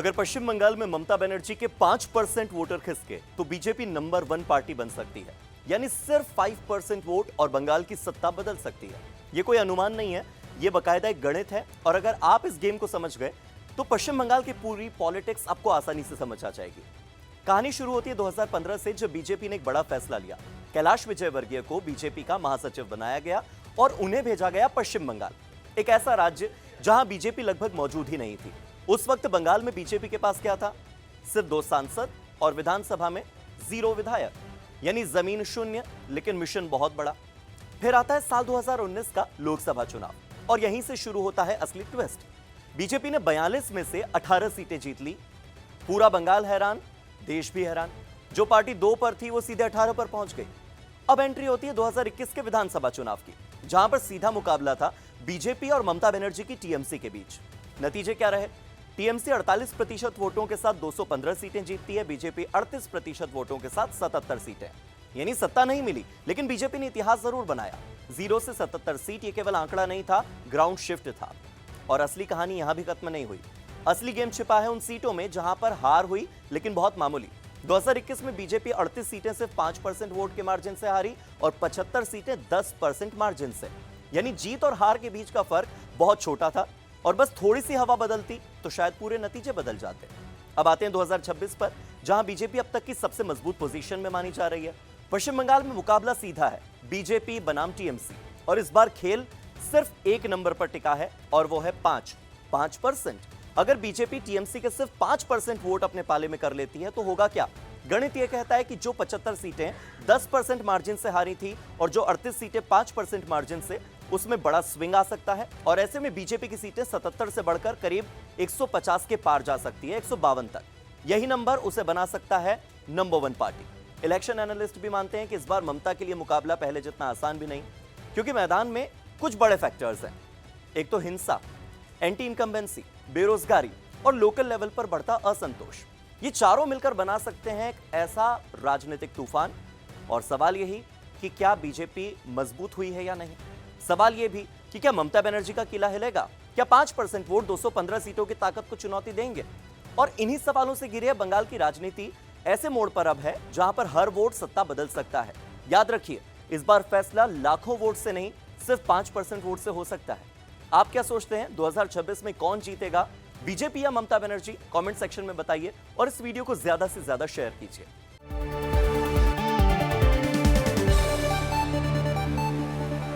अगर पश्चिम बंगाल में ममता बनर्जी के 5% वोटर खिसके तो बीजेपी नंबर 1 पार्टी बन सकती है। यानी सिर्फ 5% वोट और बंगाल की सत्ता बदल सकती है। यह कोई अनुमान नहीं है, यह बाकायदा एक गणित है। और अगर आप इस गेम को समझ गए तो पश्चिम बंगाल की पूरी पॉलिटिक्स आपको आसानी से समझ आ जाएगी। कहानी शुरू होती है 2015 से, जब बीजेपी ने एक बड़ा फैसला लिया। कैलाश विजयवर्गीय को बीजेपी का महासचिव बनाया गया और उन्हें भेजा गया पश्चिम बंगाल, एक ऐसा राज्य जहां बीजेपी लगभग मौजूद ही नहीं थी। उस वक्त बंगाल में बीजेपी के पास क्या था? सिर्फ 2 सांसद और विधानसभा में 0 विधायक, यानी जमीन शून्य लेकिन मिशन बहुत बड़ा। फिर आता है साल 2019 का लोकसभा चुनाव और यहीं से शुरू होता है असली ट्विस्ट। बीजेपी ने 42 में से 18 सीटें जीत ली। पूरा बंगाल हैरान, देश भी हैरान। जो पार्टी 2 पर थी वो सीधे 18 पर पहुंच गई। अब एंट्री होती है 2021 के विधानसभा चुनाव की, जहां पर सीधा मुकाबला था बीजेपी और ममता बनर्जी की टीएमसी के बीच। नतीजे क्या रहे? टीएमसी 48% वोटों के साथ 215 सीटें जीतती है, बीजेपी 38% वोटों के साथ 77 सीटें। यानी सत्ता नहीं मिली, लेकिन बीजेपी ने इतिहास जरूर बनाया। 0 से 77 सीट ये केवल आंकड़ा नहीं था, ग्राउंड शिफ्ट था। और असली कहानी यहां भी खत्म नहीं हुई। असली गेम छिपा है उन सीटों में जहां पर हार हुई, लेकिन बहुत मामूली। 2021 में बीजेपी 38 सीटें सिर्फ 5% वोट के मार्जिन से हारी और 75 सीटें 10% मार्जिन से। यानी जीत और हार के बीच का फर्क बहुत छोटा था और बस थोड़ी सी हवा बदलती तो शायद पूरे नतीजे बदल जाते। अब आते हैं 2026 पर, जहां बीजेपी अब तक की सबसे मजबूत पोजीशन में मानी जा रही है। पश्चिम बंगाल में मुकाबला सीधा है, बीजेपी बनाम टीएमसी, और इस बार खेल सिर्फ एक नंबर पर टिका है और वो है 5%। अगर बीजेपी टीएमसी के सिर्फ 5% वोट अपने पाले में कर लेती है तो होगा क्या? गणित यह कहता है कि जो 75 सीटें 10% मार्जिन से हारी थी और जो 38 सीटें 5% मार्जिन से, उसमें बड़ा स्विंग आ सकता है। और ऐसे में बीजेपी की सीटें 77 से बढ़कर करीब 150 के पार जा सकती है, 152 तक। यही नंबर उसे बना सकता है नंबर 1 पार्टी। इलेक्शन एनालिस्ट भी मानते हैं कि इस बार ममता के लिए मुकाबला पहले जितना आसान भी नहीं, क्योंकि मैदान में कुछ बड़े फैक्टर्स हैं। एक तो हिंसा, एंटी इनकम्बेंसी, बेरोजगारी और लोकल लेवल पर बढ़ता असंतोष। ये चारों मिलकर बना सकते हैं एक ऐसा राजनीतिक तूफान। और सवाल यही कि क्या बीजेपी मजबूत हुई है या नहीं। सवाल यह भी कि क्या ममता बनर्जी का किला हिलेगा? क्या 5% वोट 215 सीटों की ताकत को चुनौती देंगे? और इन्हीं सवालों से घिरी बंगाल की राजनीति ऐसे मोड़ पर अब है जहां पर हर वोट सत्ता बदल सकता है। याद रखिए, इस बार फैसला लाखों वोट से नहीं, सिर्फ 5% वोट से हो सकता है। आप क्या सोचते हैं, 2026 में कौन जीतेगा, बीजेपी या ममता बनर्जी? कमेंट सेक्शन में बताइए और इस वीडियो को ज्यादा से ज्यादा शेयर कीजिए।